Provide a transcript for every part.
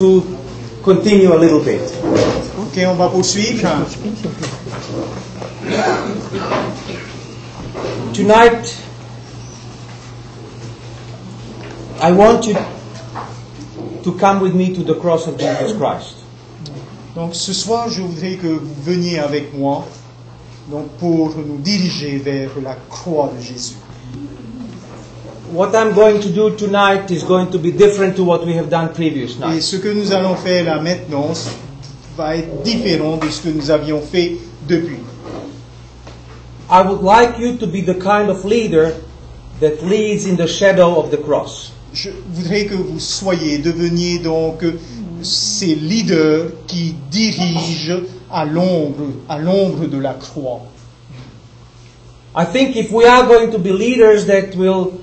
to continue a little bit. Ok, on va poursuivre. Tonight, I want you to come with me to the cross of Jesus Christ. Donc ce soir, je voudrais que vous veniez avec moi donc pour nous diriger vers la croix de Jésus. What I'm going to do tonight is going to be different to what we have done previous Et night. ce que nous allons faire là maintenant va être différent de ce que nous avions fait depuis. I would like you to be the kind of leader that leads in the shadow of the cross. Je voudrais que vous deveniez donc ces leaders qui dirigent à l'ombre de la croix. I think if we are going to be leaders that will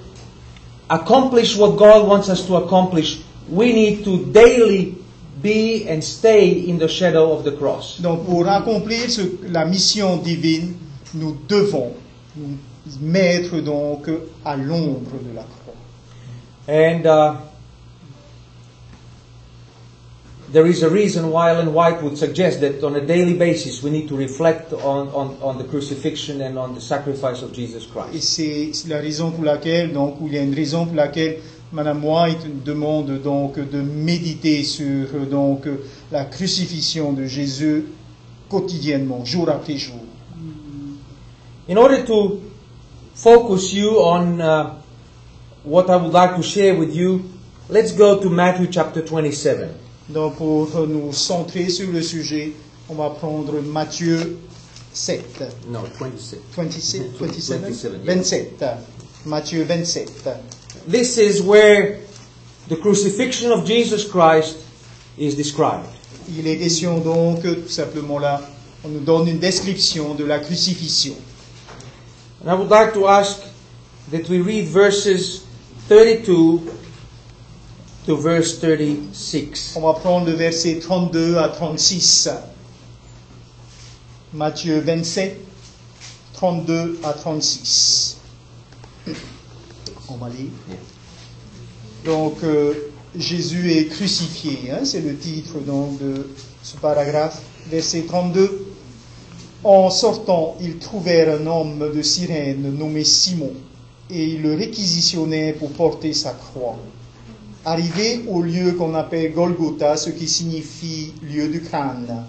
accomplish what God wants us to accomplish, we need to daily be and stay in the shadow of the cross. Donc pour accomplir la mission divine, nous devons nous mettre donc à l'ombre de la croix. And there is a reason why Ellen White would suggest that on a daily basis we need to reflect on the crucifixion and on the sacrifice of Jesus Et Christ. c'est la raison pour laquelle, donc, ou il y a une raison pour laquelle Madame White demande donc de méditer sur donc la crucifixion de Jésus quotidiennement, jour après jour. In order to focus you on what I would like to share with you, let's go to Matthew chapter 27. Donc pour nous centrer sur le sujet, on va prendre Matthieu 7. No, 27. 27. 27, yeah. 27. Matthieu 27. This is where the crucifixion of Jesus Christ is described. Il est question donc, tout simplement là, on nous donne une description de la crucifixion. And I would like to ask that we read verses 32 to verse 36. On va prendre le verset 32 à 36. Matthieu 27, 32 à 36. On va lire. Donc, Jésus est crucifié, hein, c'est le titre donc, de ce paragraphe. Verset 32. En sortant, ils trouvèrent un homme de Cyrène nommé Simon, et ils le réquisitionnèrent pour porter sa croix. Arrivé au lieu qu'on appelle Golgotha, ce qui signifie lieu du crâne,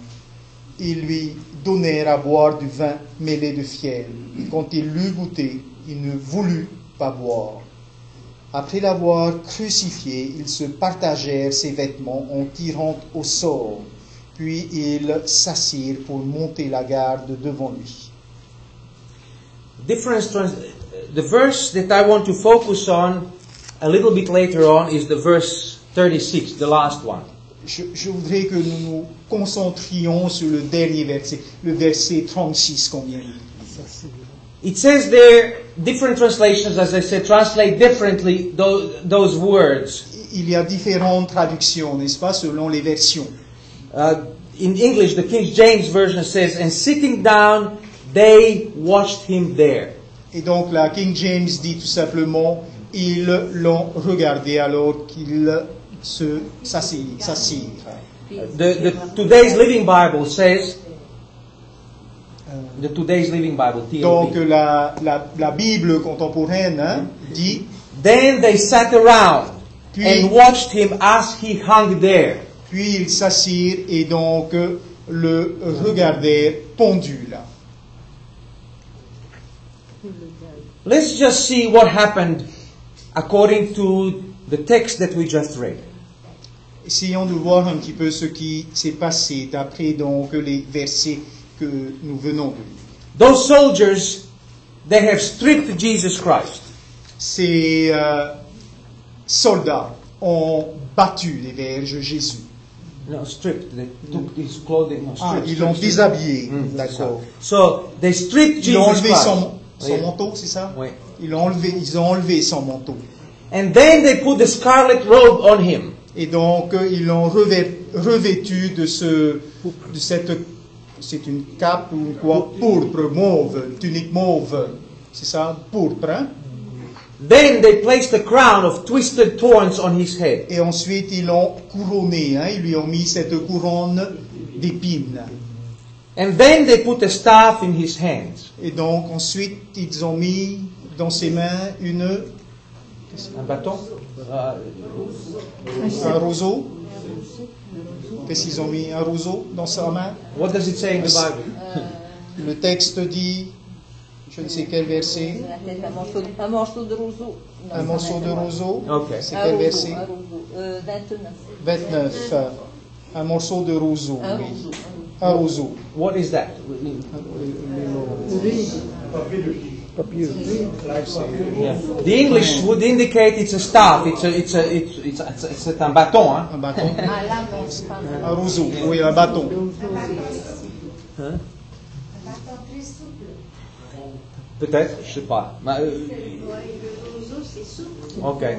ils lui donnèrent à boire du vin mêlé de fiel. Quand il l'eut goûté, il ne voulut pas boire. Après l'avoir crucifié, ils se partagèrent ses vêtements en tirant au sort. Puis ils s'assirent pour monter la garde devant lui. The verse that I want to focus on a little bit later on is the verse 36, the last one. Je voudrais que nous nous concentrions sur le dernier verset, le verset 36 qu'on vient de lire. It says there, different translations, as I said, translate differently those words. Il y a différentes traductions, n'est-ce pas, selon les versions. In English, the King James Version says, and sitting down, they watched him there. Et donc la King James dit tout simplement, ils l'ont regardé alors qu'ils s'assirent. The Today's Living Bible says, the Today's Living Bible, TLB. Donc la Bible contemporaine dit, then they sat around puis, and watched him as he hung there. Puis ils s'assirent et donc le regardèrent pendu là. Let's just see what happened according to the text that we just read. Essayons de voir un petit peu ce qui s'est passé d'après donc les versets que nous venons de lire. Those soldiers, they have stripped Jesus Christ. Ces soldats ont battu les verges Jésus. No, stripped. They took his clothing. No, stripped, Ils l'ont déshabillé. D'accord. So they stripped Ils ont Jesus enlevé Christ. son manteau, c'est ça? Oui. Ils ont enlevé son manteau. And then they put the scarlet robe on him. Et donc ils l'ont revêtu de cette, c'est une cape ou quoi, pourpre, mauve, tunique mauve. C'est ça, pourpre, hein? Then they placed a crown of twisted thorns on his head. Et ensuite, ils l'ont couronné. Ils lui ont mis cette couronne d'épines. And then they put a staff in his hands. Et donc, ensuite, ils ont mis dans ses mains Un bâton? un roseau. Qu'est-ce qu'ils ont mis? Un roseau dans sa main. What does it say in the Bible? Le texte dit, je ne sais quel verset, Un morceau de roseau. un morceau de roseau. Ok. C'est quel verset? 29. 29. Un morceau de roseau, Un oui. roseau. Un roseau. What is that? Yeah. The English would indicate it's a staff. C'est un bâton, hein? Un bâton. Ah, là, non, c'est pas Un roseau, oui, un bâton. Peut-être, je sais pas. Okay.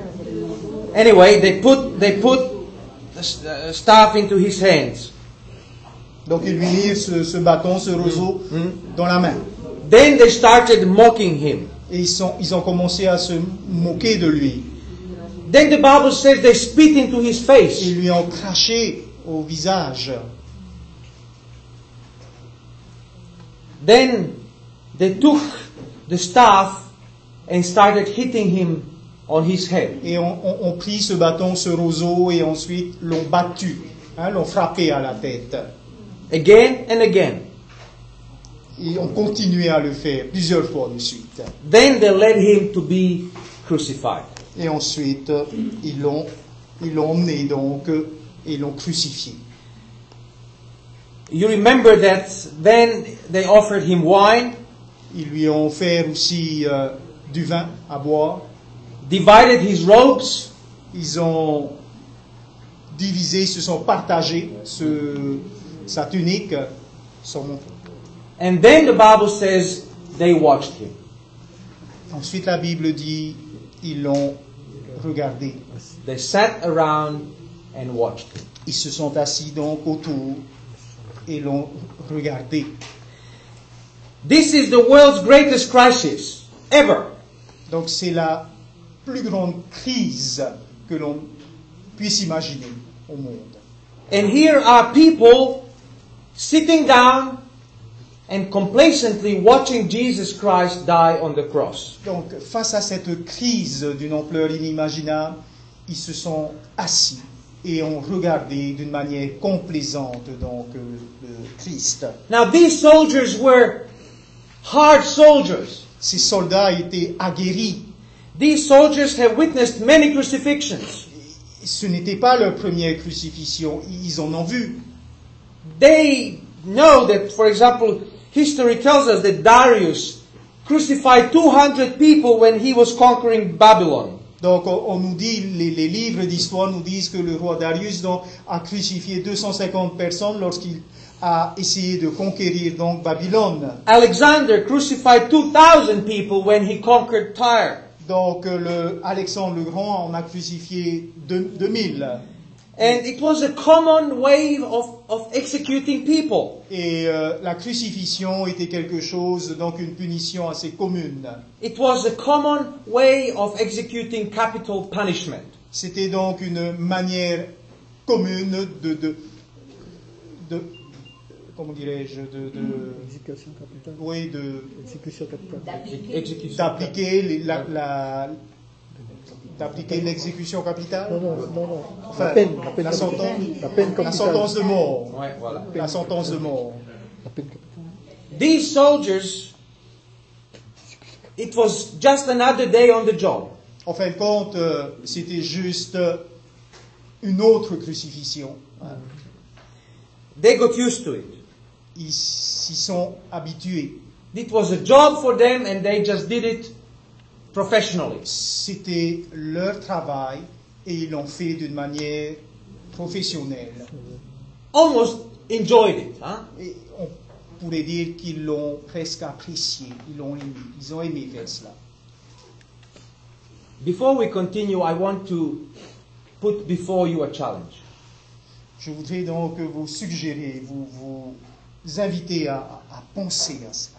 Anyway, they put the staff into his hands. Donc ils lui mirent ce bâton, ce roseau, dans la main. Then they started mocking him. Et ils ont commencé à se moquer de lui. Then the Bible says they spit into his face. Ils lui ont craché au visage. Then they took the staff and started hitting him on his head. Et ont pris ce bâton, ce roseau, et ensuite l'ont battu, l'ont frappé à la tête. Again and again. Et ont continué à le faire plusieurs fois de suite. Then they led him to be crucified. Et ensuite, ils l'ont emmené donc et l'ont crucifié. You remember that then they offered him wine, Ils lui ont offert aussi du vin à boire. divided his robes, Ils ont divisé, se sont partagés sa tunique, son manteau. and then the Bible says they watched him. Ensuite, la Bible dit, ils l'ont regardé. They sat around and watched him. Ils se sont assis donc autour et l'ont regardé. This is the world's greatest crisis ever. Donc c'est la plus grande crise que l'on puisse imaginer au monde. And here are people sitting down and complacently watching Jesus Christ die on the cross. Donc face à cette crise d'une ampleur inimaginable, ils se sont assis et ont regardé d'une manière complaisante donc le Christ. Now these soldiers were hard soldiers. Ces soldats étaient aguerris. These soldiers have witnessed many crucifixions. Ce n'était pas leur première crucifixion, ils en ont vu. They know that, for example, history tells us that Darius crucified 200 people when he was conquering Babylon. Donc on nous dit, les livres d'histoire nous disent que le roi Darius donc, a crucifié 250 personnes lorsqu'il a essayé de conquérir donc Babylone. Alexander crucified 2,000 people when he conquered Tyre. Donc Alexandre le Grand en a crucifié 2000. And it was a common way of executing people. Et la crucifixion était quelque chose, donc une punition assez commune. It was a common way of executing capital punishment. C'était donc une manière commune de comment dirais-je, Exécution capitale. oui, Exécution capitale. Execution. d'appliquer l'exécution capitale. Non. Enfin, La peine la capitale. sentence, La peine la capitale. sentence de mort. Ouais, voilà. La sentence de mort. La peine capitale. These soldiers, it was just another day on the job. En fin de compte, c'était juste une autre crucifixion. They got used to it. Ils s'y sont habitués. It was a job for them and they just did it professionally. C'était leur travail et ils l'ont fait d'une manière professionnelle. Almost enjoyed it. Huh? Et on pourrait dire qu'ils l'ont presque apprécié, ils l'ont aimé, ils ont aimé faire cela. Before we continue, I want to put before you a challenge. Je voudrais donc vous suggérer, vous inviter à penser à cela.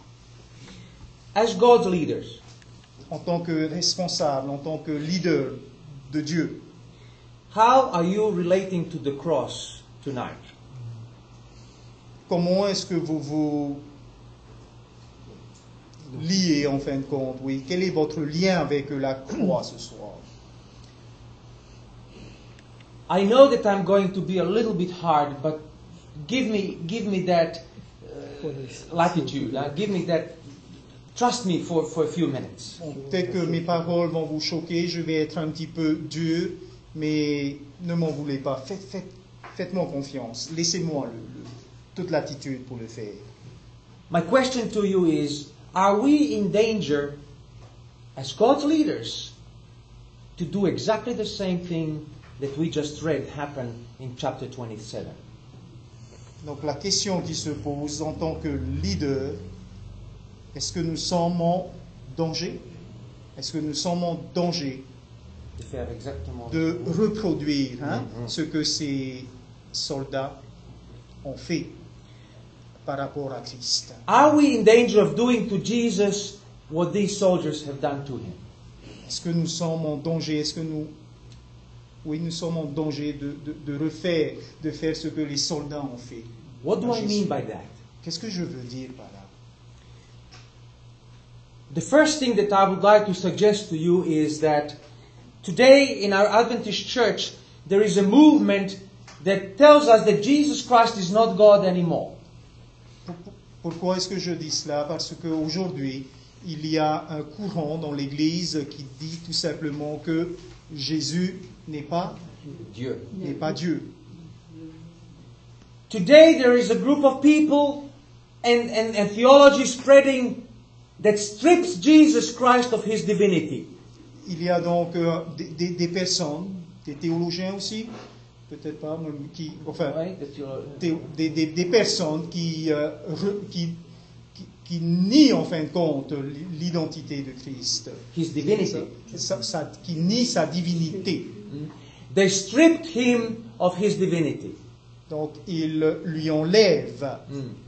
As God's leaders, en tant que responsable, en tant que leader de Dieu, how are you relating to the cross tonight? comment est-ce que vous vous liez en fin de compte? Oui, quel est votre lien avec la croix ce soir? I know that I'm going to be a little bit hard, but give me that latitude. Give me that. Trust me for a few minutes. Bon, peut-être que mes paroles vont vous choquer, je vais être un petit peu dur, mais ne m'en voulez pas. Faites-moi confiance. Laissez-moi toute l'attitude pour le faire. My question to you is, are we in danger, as God's leaders, to do exactly the same thing that we just read happen in chapter 27? Donc la question qui se pose en tant que leader, est-ce que nous sommes en danger? Est-ce que nous sommes en danger De faire exactement de reproduire ce que ces soldats ont fait par rapport à Christ? Are we in danger of doing to Jesus what these soldiers have done to him? Est-ce que nous sommes en danger? Oui, nous sommes en danger de refaire, de faire ce que les soldats ont fait. What do à I Jésus. mean by that? Qu'est-ce que je veux dire par là? The first thing that I would like to suggest to you is that today in our Adventist church there is a movement that tells us that Jesus Christ is not God anymore. Pourquoi est-ce que je dis cela? Parce qu'aujourd'hui, il y a un courant dans l'Église qui dit tout simplement que Jésus n'est pas Dieu. Dieu. Today there is a group of people and theology spreading that strips Jesus Christ of his divinity. Il y a donc des personnes, des théologiens aussi, peut-être pas, mais des personnes qui nient en fin de compte l'identité de Christ. His divinity. Qui nie sa divinité. They stripped him of his divinity. Donc ils lui enlèvent,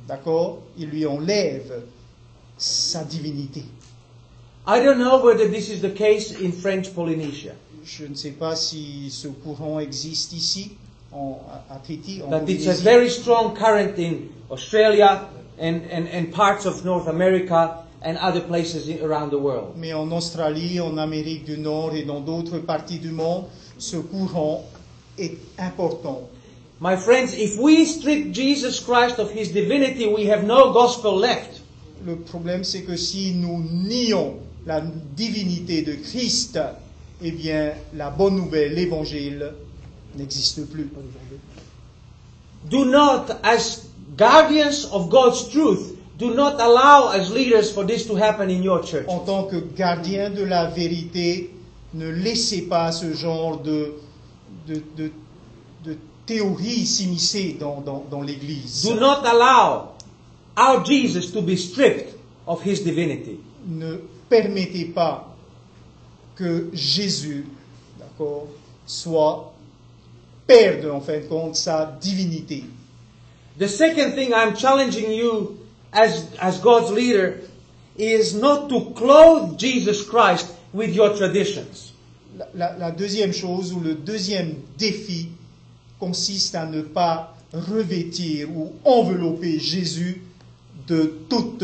d'accord? Ils lui enlèvent sa divinité. I don't know whether this is the case in French Polynesia. Je ne sais pas si ce courant existe ici, à Tahiti, en But it's a Polynésie. very strong current in Australia and parts of North America and other places around the world. Mais en Australie, en Amérique du Nord et dans d'autres parties du monde, ce courant est important. My friends, if we strip Jesus Christ of his divinity, we have no gospel left. Le problème, c'est que si nous nions la divinité de Christ, eh bien, la bonne nouvelle, l'évangile, n'existe plus. Do not, as guardians of God's truth, do not allow as leaders for this to happen in your church. En tant que gardien de la vérité, ne laissez pas ce genre de théorie s'immiscer dans l'Église. Do not allow our Jesus to be stripped of his divinity. Ne permettez pas que Jésus, d'accord, perde en fin de compte sa divinité. The second thing I'm challenging you as God's leader is not to clothe Jesus Christ with your traditions. La deuxième chose, ou le deuxième défi, consiste à ne pas revêtir ou envelopper Jésus de toutes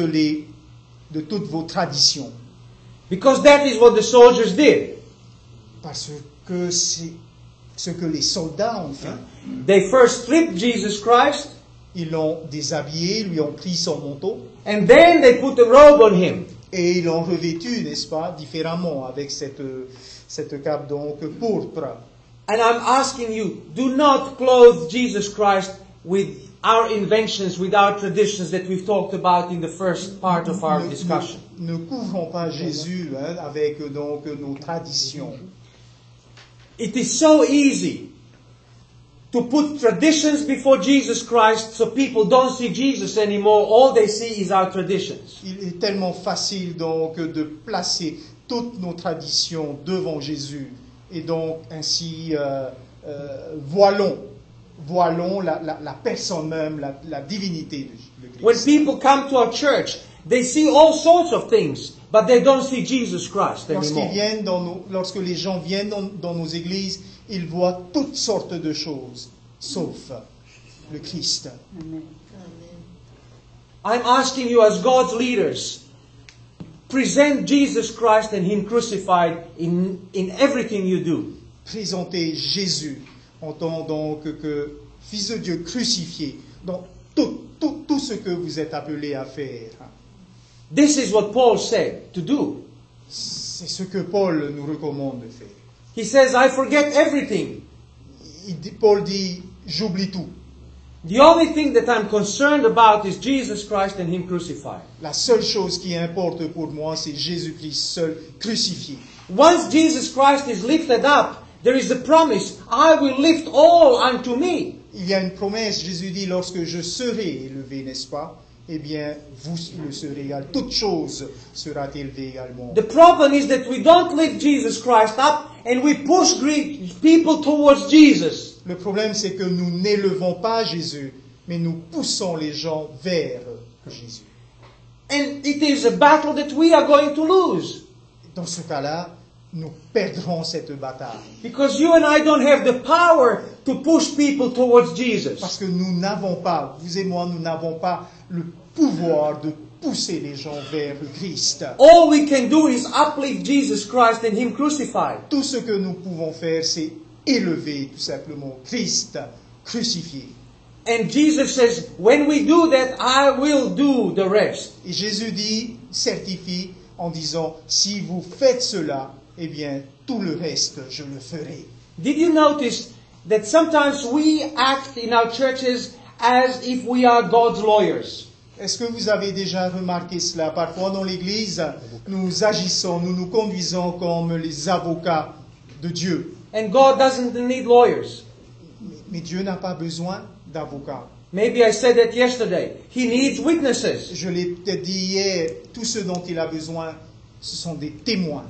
vos traditions. Because that is what the soldiers did. Parce que c'est ce que les soldats ont fait. They first stripped Jesus Christ, Ils l'ont déshabillé, lui ont pris son manteau, and then they put a robe on him. et ils l'ont revêtu, n'est-ce pas, différemment, avec cette cape donc pourpre. And I'm asking you, do not clothe Jesus Christ with our inventions, with our traditions that we've talked about in the first part of our discussion. Ne couvrons pas Jésus avec donc nos traditions. It is so easy to put traditions before Jesus Christ so people don't see Jesus anymore. All they see is our traditions. Il est tellement facile donc de placer toutes nos traditions devant Jésus et donc ainsi voilons la personne même, la divinité de When Christ. people come to our church, they see all sorts of things, but they don't see Jesus Christ anymore. Lorsque les gens viennent dans nos églises, ils voient toutes sortes de choses, sauf le Christ. I'm asking you as God's leaders, present Jesus Christ and Him crucified in everything you do. Présentez Jésus en tant donc que Fils de Dieu crucifié dans tout ce que vous êtes appelés à faire. This is what Paul said to do. C'est ce que Paul nous recommande de faire. He says, I forget everything. Paul dit, j'oublie tout. The only thing that I'm concerned about is Jesus Christ and Him crucified. La seule chose qui importe pour moi, c'est Jésus-Christ seul crucifié. Once Jesus Christ is lifted up, there is a promise, I will lift all unto me. Il y a une promesse, Jésus dit, lorsque je serai élevé, n'est-ce pas? Eh bien, vous le serez également. Toute chose sera élevée également. The problem is that we don't lift Jesus Christ up and we push people towards Jesus. Le problème, c'est que nous n'élevons pas Jésus, mais nous poussons les gens vers Jésus. And it is a battle that we are going to lose. Dans ce cas-là, nous perdrons cette bataille. Because you and I don't have the power to push people towards Jesus. Parce que nous n'avons pas, vous et moi, nous n'avons pas le pouvoir de pousser les gens vers le Christ. All we can do is uplift Jesus Christ and Him crucified. Tout ce que nous pouvons faire, c'est élever tout simplement Christ crucifié. And Jesus says, when we do that, I will do the rest. Et Jésus dit, certifie en disant, si vous faites cela, eh bien, tout le reste, je le ferai. Did you notice that sometimes we act in our churches as if we are God's lawyers? Est-ce que vous avez déjà remarqué cela? Parfois dans l'Église, nous agissons, nous nous conduisons comme les avocats de Dieu. And God doesn't need lawyers. Mais Dieu n'a pas besoin d'avocats. Maybe I said that yesterday. He needs witnesses. Je l'ai peut-être dit hier, tout ce dont il a besoin, ce sont des témoins.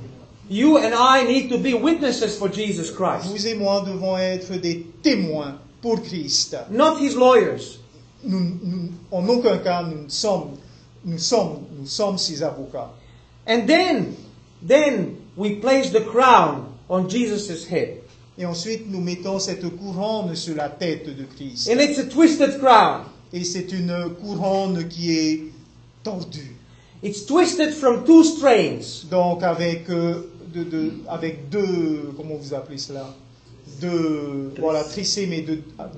You and I need to be witnesses for Jesus Christ. Vous et moi devons être des témoins pour Christ. Not His lawyers. En aucun cas, nous sommes ses avocats. And then we place the crown on Jesus' head. Et ensuite, nous mettons cette couronne sur la tête de Christ. And it's a twisted crown. Et c'est une couronne qui est tordue. It's twisted from two strands. Donc avec deux, comment vous appelez cela? Voilà, tressé, mais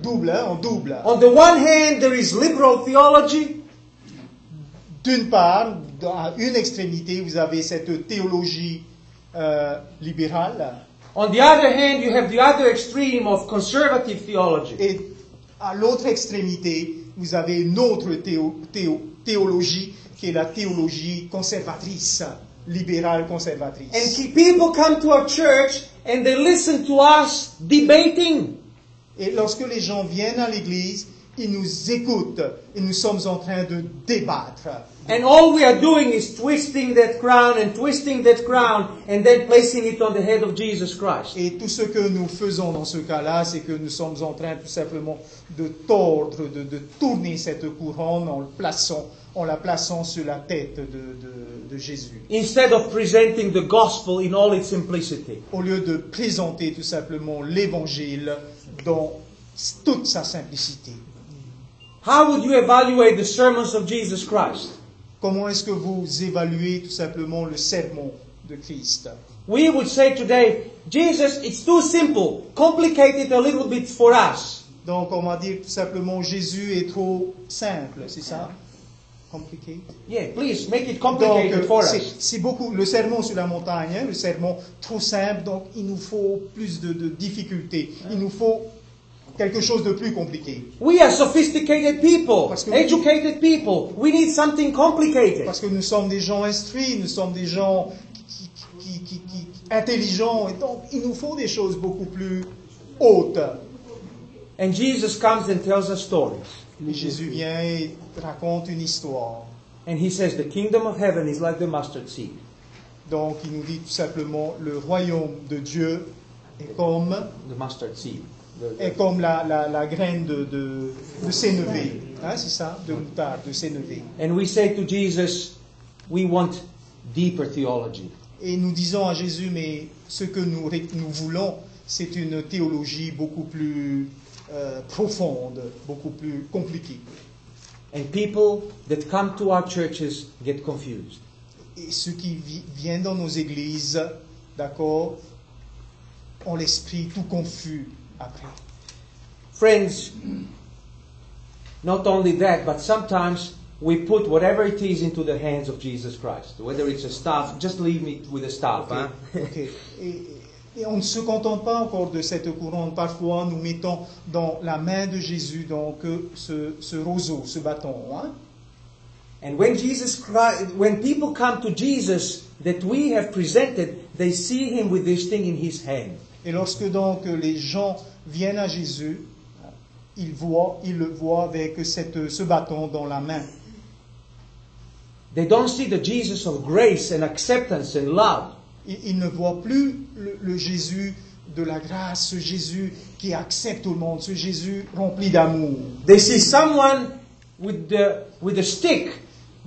double, en double. On the one hand, there is liberal theology. D'une part, à une extrémité, vous avez cette théologie libérale. On the other hand, you have the other extreme of conservative theology. Et à l'autre extrémité, vous avez une autre théologie qui est la théologie conservatrice, libérale conservatrice. And people come to our church and they listen to us debating. Et lorsque les gens viennent à l'église, ils nous écoutent et nous sommes en train de débattre. And all we are doing is twisting that crown and then placing it on the head of Jesus Christ. Et tout ce que nous faisons dans ce cas-là, c'est que nous sommes en train tout simplement de tordre, de tourner cette couronne en la plaçant sur la tête de Jésus. Instead of presenting the gospel in all its simplicity. Au lieu de présenter tout simplement l'évangile dans toute sa simplicité. How would you evaluate the sermons of Jesus Christ? Comment est-ce que vous évaluez tout simplement le sermon de Christ? We would say today, Jesus, it's too simple. Complicate it a little bit for us. Donc on va dire tout simplement Jésus est trop simple, c'est ça? Compliqué? Yeah, please make it complicated for us. C'est beaucoup le sermon sur la montagne, le sermon trop simple, donc il nous faut plus de difficultés. Il nous faut quelque chose de plus compliqué. We are sophisticated people, educated people. We need something complicated. Parce que nous sommes des gens instruits, nous sommes des gens intelligents, et donc il nous faut des choses beaucoup plus hautes. And Jesus comes and tells us stories. Et Jésus vient et raconte une histoire. And he says the kingdom of heaven is like the mustard seed. Donc il nous dit tout simplement le royaume de Dieu est comme the mustard seed. Est comme la graine de sénévé, hein, c'est ça, de moutarde, de sénévé. And we say to Jesus, we want deeper theology. Et nous disons à Jésus, mais ce que nous voulons, c'est une théologie beaucoup plus profonde, beaucoup plus compliquée. And people that come to our churches get confused. Et ceux qui viennent dans nos églises, d'accord, ont l'esprit tout confus après. Friends, not only that, but sometimes we put whatever it is into the hands of Jesus Christ. Whether it's a staff, just leave me with a staff. Ok. Huh? Ok. Et on ne se contente pas encore de cette couronne. Parfois, nous mettons dans la main de Jésus donc ce roseau, ce bâton. Hein? And when people come to Jesus that we have presented, they see him with this thing in his hand. Et lorsque donc les gens viennent à Jésus, ils le voient avec ce bâton dans la main. They don't see the Jesus of grace and acceptance and love. Ils ne voient plus le Jésus de la grâce, ce Jésus qui accepte tout le monde, ce Jésus rempli d'amour. They see someone with a stick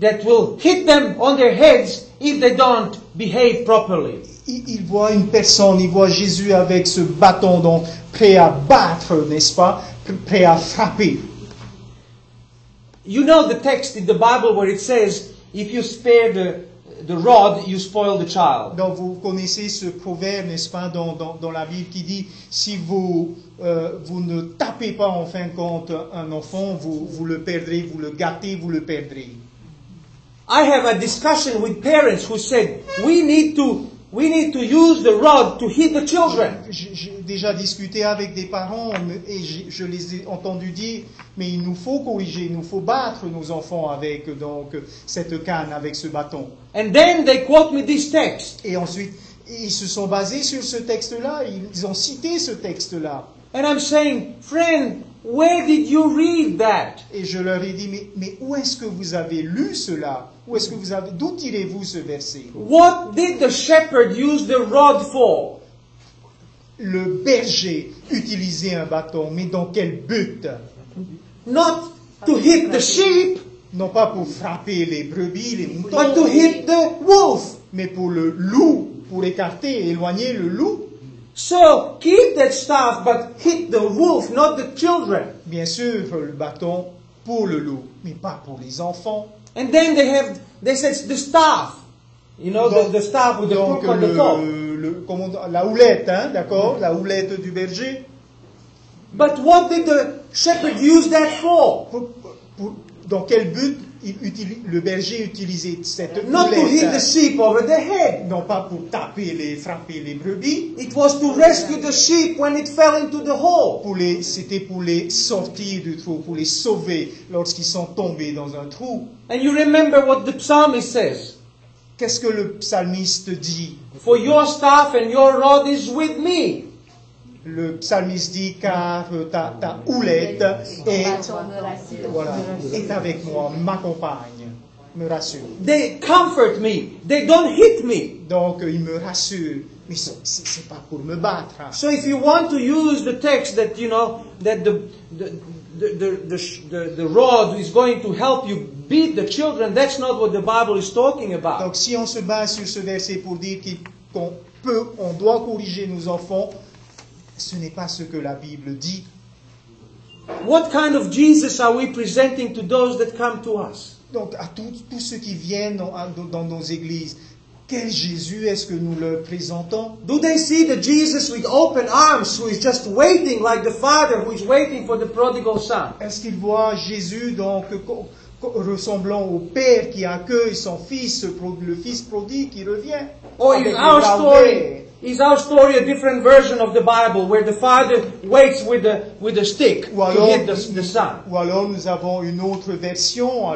that will hit them on their heads if they don't behave properly. Ils voient une personne, ils voient Jésus avec ce bâton, donc prêt à battre, n'est-ce pas, prêt à frapper. You know the text in the Bible where it says, if you spare the rod, you spoil the child. Donc vous connaissez ce proverbe, n'est-ce pas, dans la Bible qui dit, si vous ne tapez pas en fin de compte un enfant, vous le perdrez, vous le gâtez, vous le perdrez. I have a discussion with parents who said, we need to use the rod to hit the children. J'ai déjà discuté avec des parents et je les ai entendus dire, mais il nous faut corriger, il nous faut battre nos enfants avec donc cette canne, avec ce bâton. And then they quote me this text. Et ensuite, ils se sont basés sur ce texte-là, ils ont cité ce texte-là. And I'm saying, friend, where did you read that? Et je leur ai dit, mais où est-ce que vous avez lu cela? D'où tirez-vous ce verset? What did the shepherd use the rod for? Le berger utilisait un bâton, mais dans quel but? Not to hit the sheep, Non pas pour frapper les brebis, les moutons, but to hit the wolf. mais pour le loup, pour écarter, éloigner le loup. So keep that staff, but hit the wolf, not the children. Bien sûr, le bâton pour le loup, mais pas pour les enfants. And then they said the staff. You know, the staff with the Donc crook on the top. la houlette, hein, d'accord, la houlette du berger. But what did the shepherd use that for? Dans quel but le berger utilisait cette Not to hit the houlette? sheep over the head. Non pas pour frapper les brebis, It was to rescue the sheep when it fell into the hole. c'était pour les sortir du trou, pour les sauver lorsqu'ils sont tombés dans un trou. And you remember what the psalmist says. Qu'est-ce que le psalmiste dit? For your staff and your rod is with me. Le psalmiste dit, car ta houlette est avec moi, m'accompagne, me rassure. They comfort me. They don't hit me. Donc il me rassure, mais c'est pas pour me battre. So if you want to use the text that you know that the rod is going to help you beat the children, that's not what the Bible is talking about. Donc si on se base sur ce verset pour dire qu'on doit corriger nos enfants, ce n'est pas ce que la Bible dit. What kind of Jesus are we presenting to those that come to us? Donc à tous ceux qui viennent dans nos églises, quel Jésus est-ce que nous leur présentons? Do they see the Jesus with open arms who is just waiting like the father who is waiting for the prodigal son? Est-ce qu'ils voient Jésus donc ressemblant au père qui accueille son fils, le fils prodigue qui revient? Or is our story a different version of the Bible where the father waits with a stick to hit the son? Ou alors nous avons une autre version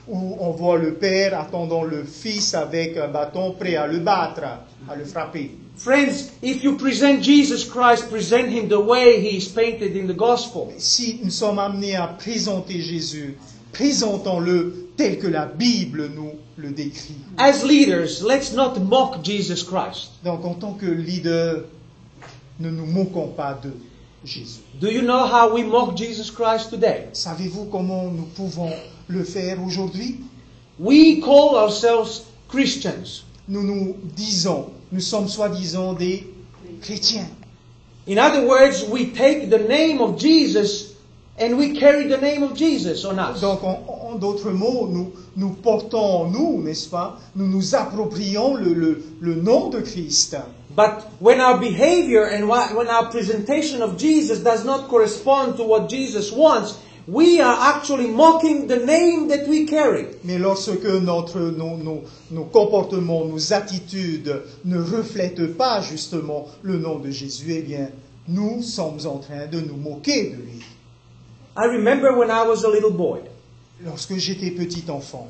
où on voit le père attendant le fils avec un bâton prêt à le battre, à le frapper. Friends, if you present Jesus Christ, present him the way he is painted in the gospel. Si nous sommes amenés à présenter Jésus, présentons-le tel que la Bible nous le décrit. As leaders, let's not mock Jesus Christ. Donc en tant que leader, ne nous moquons pas de Jésus. Do you know how we mock Jesus Christ today? Savez-vous comment nous pouvons le faire aujourd'hui? we call ourselves Christians. Nous nous disons, nous sommes soi-disant des chrétiens. In other words, we take the name of Jesus and we carry the name of Jesus on us. Donc, en d'autres mots, nous portons en nous, n'est-ce pas? Nous nous approprions le nom de Christ. But when our behavior and when our presentation of Jesus does not correspond to what Jesus wants, we are actually mocking the name that we carry. Mais lorsque nos comportements, nos attitudes ne reflètent pas justement le nom de Jésus, eh bien, nous sommes en train de nous moquer de lui. I remember when I was a little boy. Lorsque j'étais petit enfant,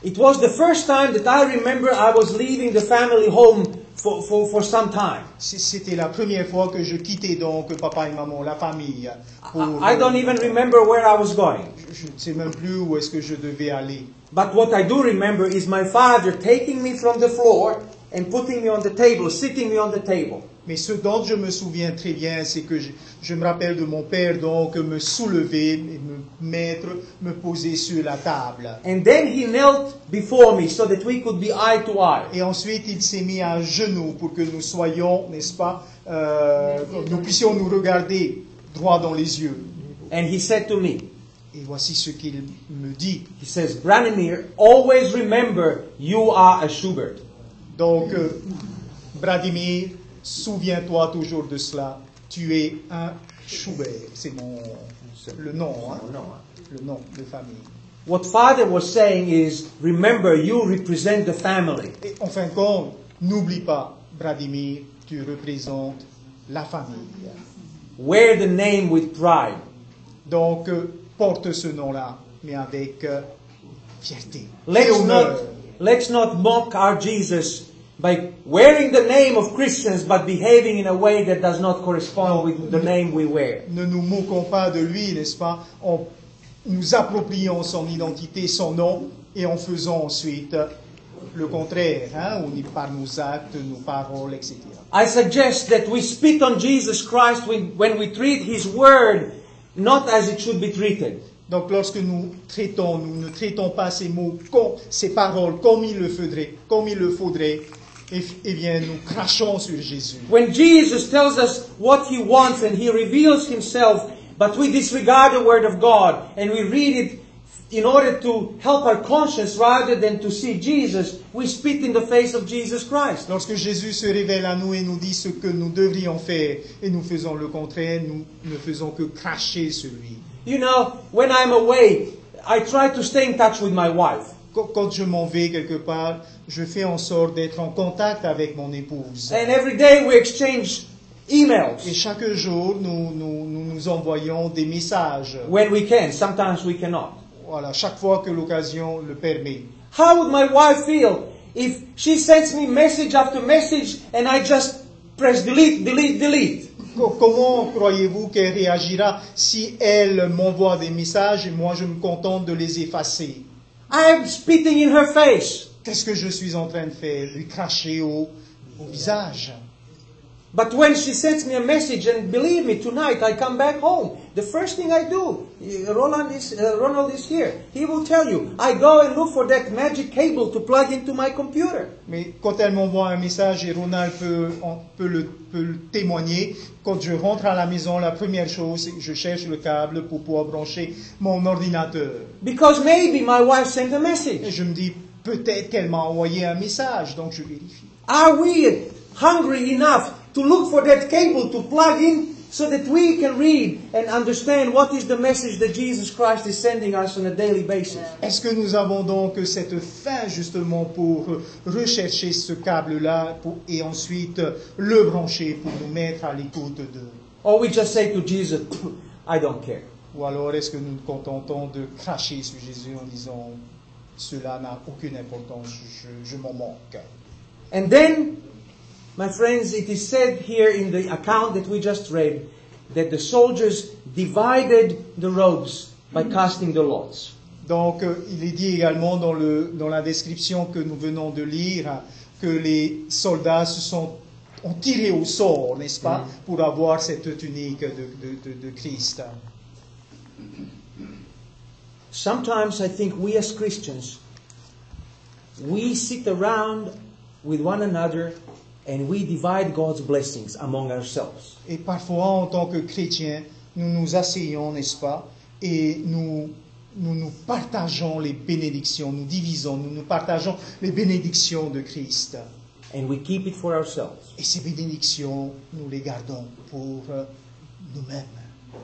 It was the first time that I remember I was leaving the family home for some time. c'était la première fois que je quittais donc papa et maman, la famille. I don't even remember where I was going. Je ne sais même plus où est-ce que je devais aller. But what I do remember is my father taking me from the floor and putting me on the table, sitting me on the table. Mais ce dont je me souviens très bien, c'est que je me rappelle de mon père donc me soulever, et me poser sur la table. And then he knelt before me so that we could be eye to eye. Et ensuite, il s'est mis à genoux pour que nous soyons, n'est-ce pas, nous puissions nous regarder droit dans les yeux. And he said to me, Et voici ce qu'il me dit. he says, Branimir, always remember you are a Schubert. Donc, Vladimir, souviens-toi toujours de cela. Tu es un Schubert. C'est le nom, hein? Le nom de famille. What father was saying is, remember you represent the family. Et en fin de compte, n'oublie pas, Vladimir, tu représentes la famille. Wear the name with pride. Donc, porte ce nom-là, mais avec fierté. Et honneur. Let's not mock our Jesus by wearing the name of Christians but behaving in a way that does not correspond with the name we wear. Ne nous moquons pas de lui, n'est-ce pas, en nous appropriant son identité, son nom, et en faisant ensuite le contraire, hein, par nos actes, nos paroles, etc. I suggest that we spit on Jesus Christ when we treat His Word not as it should be treated. Donc lorsque nous ne traitons pas ces mots, ces paroles comme il le faudrait, eh bien nous crachons sur Jésus. When Jesus tells us what He wants and He reveals Himself, but we disregard the Word of God and we read it in order to help our conscience rather than to see Jesus, we spit in the face of Jesus Christ. Lorsque Jésus se révèle à nous et nous dit ce que nous devrions faire et nous faisons le contraire, nous ne faisons que cracher sur lui. You know, when I'm away, I try to stay in touch with my wife. Quand je m'en vais quelque part, je fais en sorte d'être en contact avec mon épouse. And every day we exchange emails. Et chaque jour, nous envoyons des messages. When we can, sometimes we cannot. Voilà, chaque fois que l'occasion le permet. How would my wife feel if she sends me message after message and I just press delete, delete, delete? Comment croyez-vous qu'elle réagira si elle m'envoie des messages et moi je me contente de les effacer? I'm spitting in her face. Qu'est-ce que je suis en train de faire? Lui cracher au visage. But when she sends me a message, and believe me, tonight I come back home, the first thing I do, Ronald is here, he will tell you, I go and look for that magic cable to plug into my computer. Mais quand elle m'envoie un message, et Ronald peut le témoigner, quand je rentre à la maison, la première chose, c'est que je cherche le câble pour pouvoir brancher mon ordinateur. Because maybe my wife sent a message. Et je me dis, peut-être qu'elle m'a envoyé un message, donc je vérifie. Are we hungry enough to look for that cable to plug in so that we can read and understand what is the message that Jesus Christ is sending us on a daily basis? Est-ce que nous avons donc cette faim justement pour rechercher ce câble-là et ensuite le brancher pour nous mettre à l'écoute de... Or we just say to Jesus, I don't care. Ou alors est-ce que nous nous contentons de cracher sur Jésus en disant, cela n'a aucune importance, je m'en moque. And then, my friends, it is said here in the account that we just read that the soldiers divided the robes by casting the lots. Donc, il est dit également dans la description que nous venons de lire que les soldats ont tiré au sort, n'est-ce pas, pour avoir cette tunique de Christ. Sometimes I think we as Christians we sit around with one another and we divide God's blessings among ourselves. Et parfois, en tant que chrétiens, nous nous asseyons, n'est-ce pas, et nous partageons les bénédictions, nous divisons, nous partageons les bénédictions de Christ. And we keep it for ourselves. Et ces bénédictions, nous les gardons pour nous-mêmes,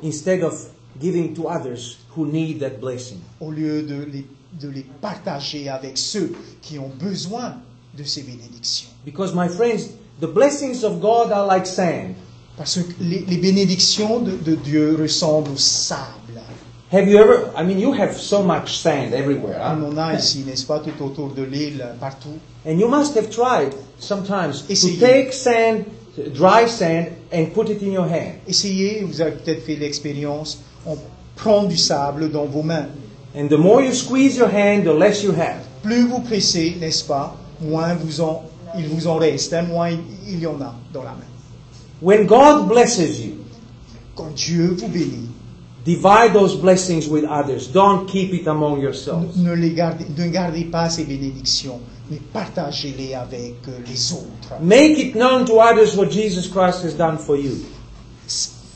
Instead of giving to others who need that blessing. au lieu de les partager avec ceux qui ont besoin de ces bénédictions. Because, my friends, the blessings of God are like sand. Parce que les bénédictions de Dieu ressemblent au sable. Have you ever, you have so much sand everywhere. On Huh? en a ici, n'est-ce pas, tout autour de l'île, partout. And you must have tried sometimes to Essayez. take sand, dry sand, and put it in your hand. Essayez, vous avez peut-être fait l'expérience, on prend du sable dans vos mains. And the more you squeeze your hand, the less you have. Plus vous pressez, n'est-ce pas, moins il vous en reste, hein, moins il y en a dans la main. When God blesses you, Quand Dieu vous bénit, divide those blessings with others. Don't keep it among yourselves. ne gardez pas ces bénédictions, mais partagez-les avec les autres. Make it known to others what Jesus Christ has done for you.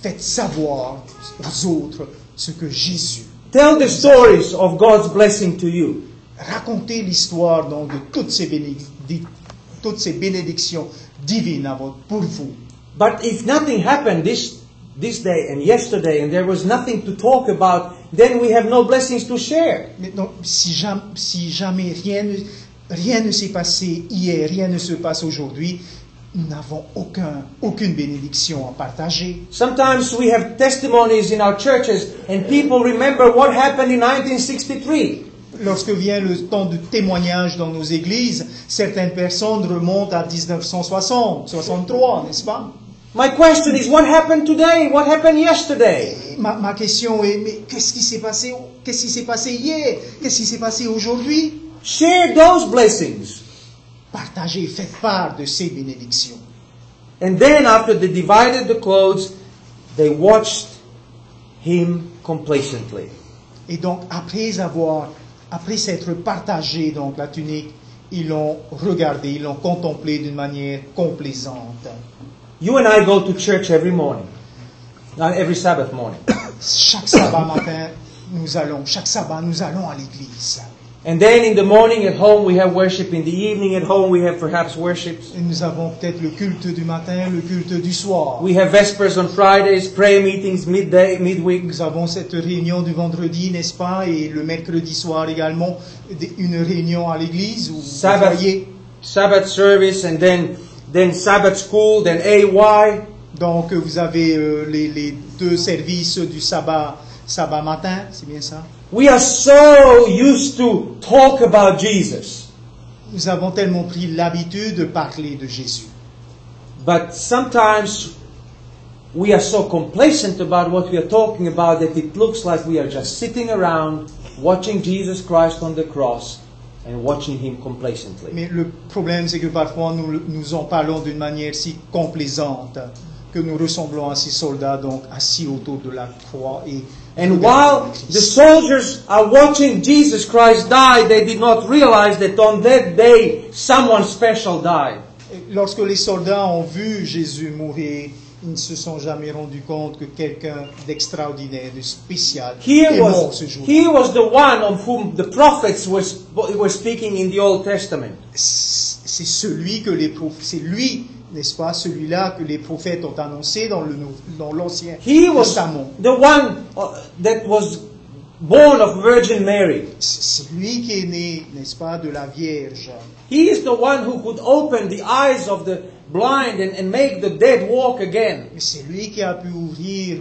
Faites savoir aux autres ce que Jésus. Tell the stories of God's blessing to you. Racontez l'histoire donc de toutes ces bénédictions divines pour vous. But if nothing happened this day and yesterday and there was nothing to talk about, then we have no blessings to share. Maintenant, si jamais rien ne s'est passé hier, rien ne se passe aujourd'hui, nous n'avons aucune bénédiction à partager. Sometimes we have testimonies in our churches and people remember what happened in 1963. Lorsque vient le temps de témoignage dans nos églises, certaines personnes remontent à 1960, 63, n'est-ce pas? My question is, what happened today? What happened yesterday? Ma question est, mais qu'est-ce qui s'est passé hier? Qu'est-ce qui s'est passé aujourd'hui? Share those blessings. Partagez, faites part de ces bénédictions. And then after they divided the clothes, they watched him complacently. Et donc, après s'être partagé donc la tunique, ils l'ont regardé, ils l'ont contemplé d'une manière complaisante. You and I go to church every morning, not every Sabbath morning. Chaque sabbat matin, chaque sabbat, nous allons à l'église. And then in the morning at home we have worship. In the evening at home we have perhaps worships. Et nous avons peut-être le culte du matin, le culte du soir. We have Vespers on Fridays, prayer meetings midweek. Nous avons cette réunion du vendredi, n'est-ce pas, et le mercredi soir également, une réunion à l'église où vous voyez. Sabbath service, and then Sabbath school, then AY. Donc vous avez les deux services du sabbat matin, c'est bien ça? We are so used to talk about Jesus. Nous avons tellement pris l'habitude de parler de Jésus. But sometimes we are so complacent about what we are talking about that it looks like we are just sitting around watching Jesus Christ on the cross and watching him complacently. Mais le problème, c'est que parfois nous en parlons d'une manière si complaisante que nous ressemblons à ces soldats donc assis autour de la croix et And while the soldiers are watching Jesus Christ die, they did not realize that on that day someone special died. Lorsque les soldats ont vu Jésus mourir, ils ne se sont jamais rendus compte que quelqu'un d'extraordinaire, de spécial est mort ce jour. He was the one of whom the prophets were speaking in the Old Testament. C'est lui, n'est-ce pas, celui-là que les prophètes ont annoncé dans l'Ancien Testament. The one that was born of Virgin Mary. C'est lui qui est né, n'est-ce pas, de la Vierge. He is the one who could open the eyes of the blind and make the dead walk again. C'est lui qui a pu ouvrir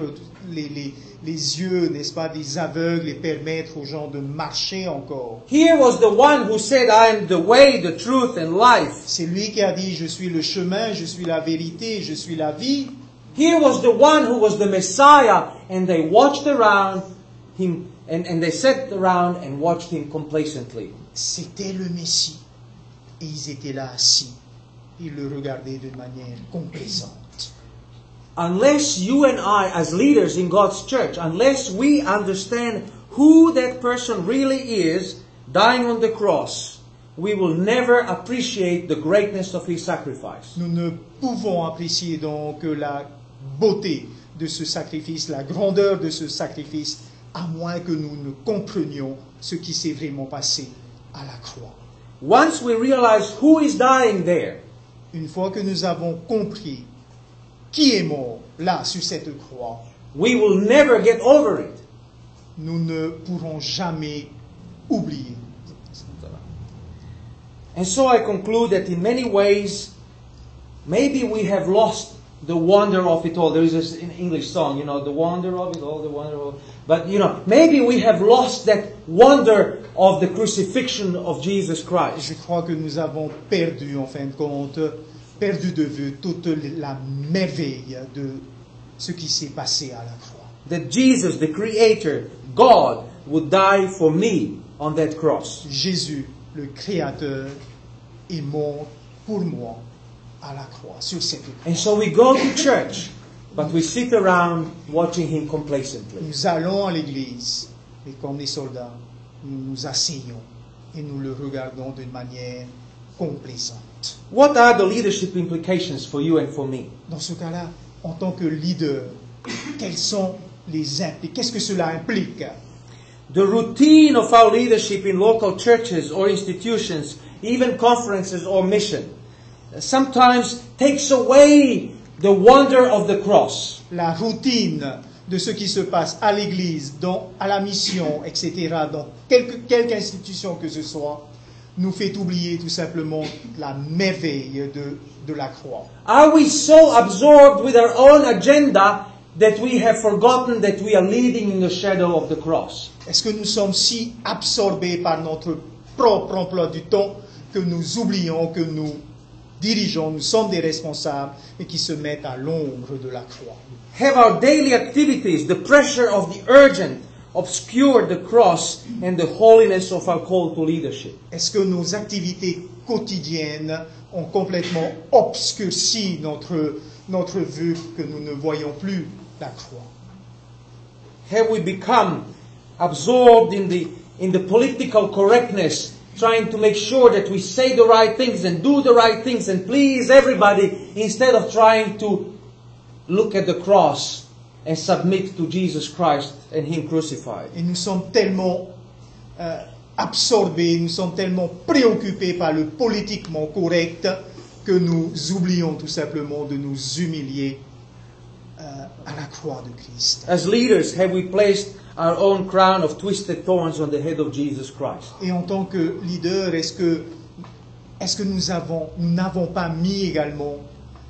les yeux, n'est-ce pas, des aveugles et permettre aux gens de marcher encore. He was the one who said, I am the way, the truth and life. C'est lui qui a dit, je suis le chemin, je suis la vérité, je suis la vie. He was the one who was the Messiah, and they watched around him, and they sat around and watched him complacently. C'était le Messie, et ils étaient là assis. Ils le regardaient d'une manière complaisante. Unless you and I, as leaders in God's church, unless we understand who that person really is, dying on the cross, we will never appreciate the greatness of His sacrifice. Nous ne pouvons apprécier donc la beauté de ce sacrifice, la grandeur de ce sacrifice, à moins que nous ne comprenions ce qui s'est vraiment passé à la croix. Once we realize who is dying there, Une fois que nous avons compris qui est mort là sur cette croix, we will never get over it. nous ne pourrons jamais oublier. And so I conclude that in many ways, maybe we have lost the wonder of it all. There is an English song, the wonder of it all, the wonder of it. But, maybe we have lost that wonder of the crucifixion of Jesus Christ. Je crois que nous avons perdu, en fin de compte, perdu de vue toute la merveille de ce qui s'est passé à la croix. That Jesus, the Creator, God, would die for me on that cross. Jésus, le Créateur, est mort pour moi à la croix, sur cette croix. And so we go to church, but we sit around watching Him complacently. Nous allons à l'église, et comme les soldats, nous nous asseyons et nous le regardons d'une manière complaisante. What are the leadership implications for you and for me? Dans ce cas-là, en tant que leader, qu'est-ce que cela implique? The routine of our leadership in local churches or institutions, even conferences or mission, sometimes takes away the wonder of the cross. La routine de ce qui se passe à l'église, à la mission, etc., dans quelque institution que ce soit, nous fait oublier tout simplement la merveille de la croix. Are we so absorbed with our own agenda that we have forgotten that we are leading in the shadow of the cross? Est-ce que nous sommes si absorbés par notre propre emploi du temps que nous oublions que nous dirigeons, nous sommes des responsables et qui se mettent à l'ombre de la croix? Have our daily activities, the pressure of the urgent, obscured the cross and the holiness of our call to leadership? Est-ce que nos activités quotidiennes ont complètement obscurci notre vue, que nous ne voyons plus la croix? Have we become absorbed in the political correctness, trying to make sure that we say the right things and do the right things and please everybody, instead of trying to look at the cross and submit to Jesus Christ and Him crucified? Et nous sommes tellement absorbés, nous sommes tellement préoccupés par le politiquement correct que nous oublions tout simplement de nous humilier à la croix de Christ. As leaders, have we placed our own crown of twisted thorns on the head of Jesus Christ? Et en tant que leader, est-ce que nous n'avons pas mis également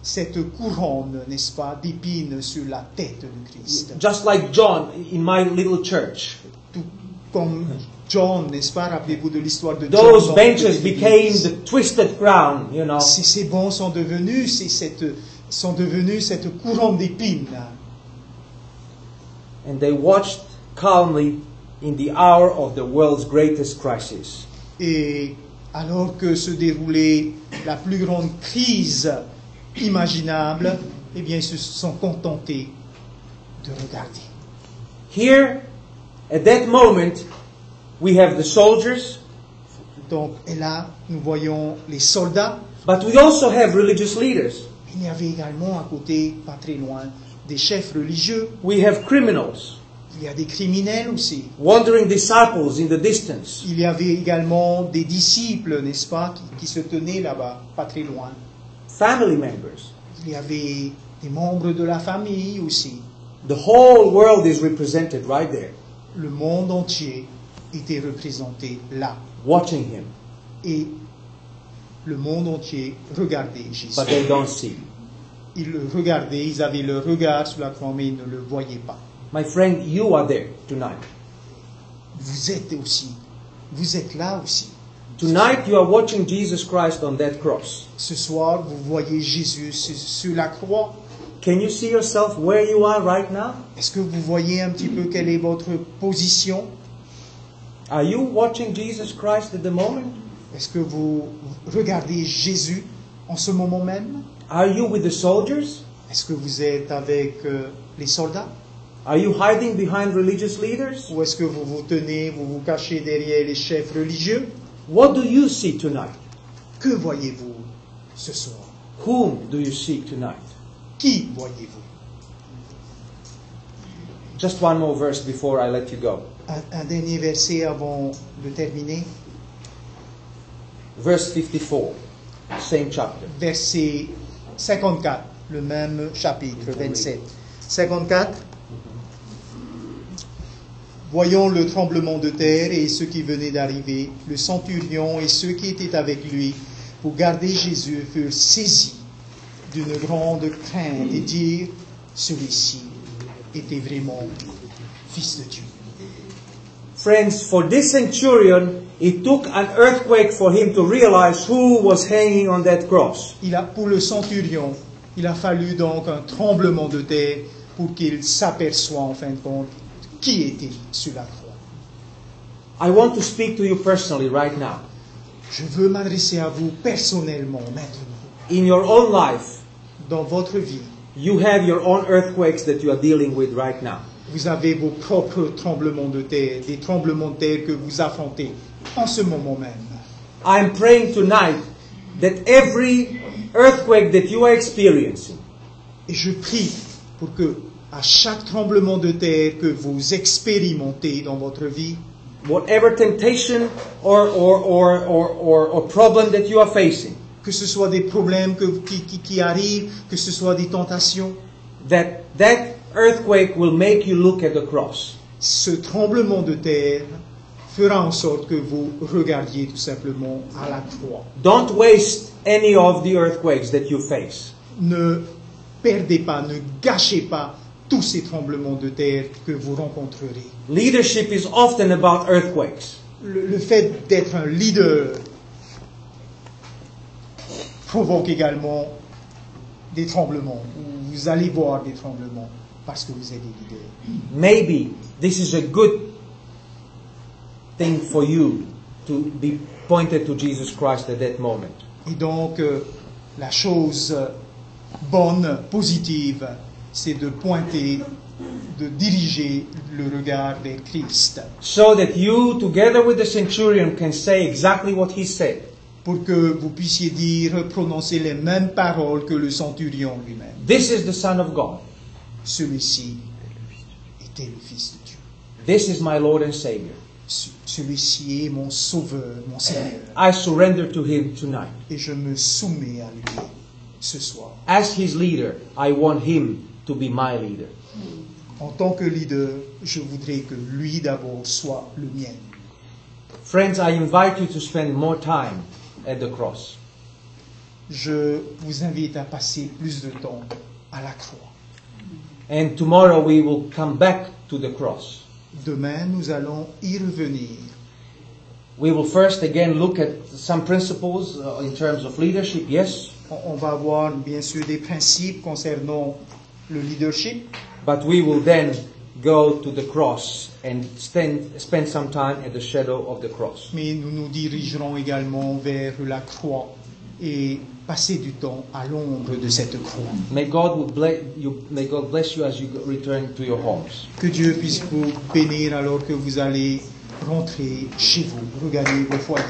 cette couronne, n'est-ce pas, d'épines sur la tête de Christ? Just like John in my little church. Tout comme John, n'est-ce pas, rappelez-vous de l'histoire de John. Those benches became the twisted crown, Ces bancs sont devenus cette couronne d'épines. And they watched calmly in the hour of the world's greatest crisis. Et alors que se déroulait la plus grande crise imaginable, eh bien, ils se sont contentés de regarder. Here, at that moment, we have the soldiers, Donc, et là, nous voyons les soldats. but we also have religious leaders. Il y avait également à côté, pas très loin, des chefs religieux. We have criminals, Il y a des criminels aussi. wandering disciples in the distance. Il y avait également des disciples, n'est-ce pas, qui se tenaient là-bas, pas très loin. Family members. Il y avait des membres de la famille aussi. The whole world is represented right there, Le monde entier était représenté là. watching Him, Et le monde entier regardait Jésus. but they don't see. Ils le regardaient, ils avaient le regard sur la croix, mais ils ne le voyaient pas. My friend, you are there tonight. Vous êtes là aussi. Tonight you are watching Jesus Christ on that cross. Ce soir, vous voyez Jésus sur la croix. Can you see yourself where you are right now? Est-ce que vous voyez un petit peu quelle est votre position? Are you watching Jesus Christ at the moment? Est-ce que vous regardez Jésus en ce moment même? Are you with the soldiers? Est-ce que vous êtes avec les soldats? Are you hiding behind religious leaders? Ou est-ce que vous vous tenez, vous vous cachez derrière les chefs religieux? What do you see tonight? Que voyez-vous ce soir? Whom do you see tonight? Qui voyez-vous? Just one more verse before I let you go. Un dernier verset avant de terminer. Verse 54, same chapter. Verset 54, le même chapitre, 27. 54. Voyant le tremblement de terre et ceux qui venaient d'arriver, le centurion et ceux qui étaient avec lui pour garder Jésus furent saisis d'une grande crainte et dirent, celui-ci était vraiment fils de Dieu. Friends, for this centurion, it took an earthquake for him to realize who was hanging on that cross. Pour le centurion, il a fallu donc un tremblement de terre pour qu'il s'aperçoive en fin de compte qui était sur la croix. I want to speak to you personally right now. Je veux m'adresser à vous personnellement maintenant. In your own life, Dans votre vie, you have your own earthquakes that you are dealing with right now. vous avez vos propres tremblements de terre, des tremblements de terre que vous affrontez en ce moment même. I'm praying tonight that every earthquake that you are experiencing, Et je prie pour que, à chaque tremblement de terre que vous expérimentez dans votre vie, whatever temptation or problem that you are facing, que ce soit des problèmes qui arrivent, que ce soit des tentations, that earthquake will make you look at the cross. ce tremblement de terre fera en sorte que vous regardiez tout simplement à la croix. Don't waste any of the earthquakes that you face. Ne perdez pas, ne gâchez pas tous ces tremblements de terre que vous rencontrerez. Leadership is often about earthquakes. Le fait d'être un leader provoque également des tremblements. Vous allez voir des tremblements parce que vous êtes des leaders. Maybe this is a good thing for you to be pointed to Jesus Christ at that moment. Et donc, la chose bonne, positive, c'est de pointer, de diriger le regard vers Christ. So that you, together with the centurion, can say exactly what he said. Pour que vous puissiez dire, prononcer les mêmes paroles que le centurion lui-même. This is the Son of God. Celui-ci était le Fils de Dieu. This is my Lord and Savior. Celui-ci est mon Sauveur, mon Seigneur. I surrender to him tonight. Et je me soumets à lui ce soir. As his leader, I want him to be my leader. En tant que leader, je voudrais que lui d'abord soit le mien. Friends, I invite you to spend more time at the cross. Je vous invite à passer plus de temps à la croix. And tomorrow we will come back to the cross. Demain, nous allons y revenir. We will first again look at some principles in terms of leadership, yes, On va voir bien sûr des principes concernant le leadership, but we will then go to the cross and spend some time at the shadow of the cross. mais nous nous dirigerons également vers la croix et passer du temps à l'ombre de cette croix. May God bless you as you return to your homes. Que Dieu puisse vous bénir alors que vous allez rentrer chez vous, regagner vos foyers.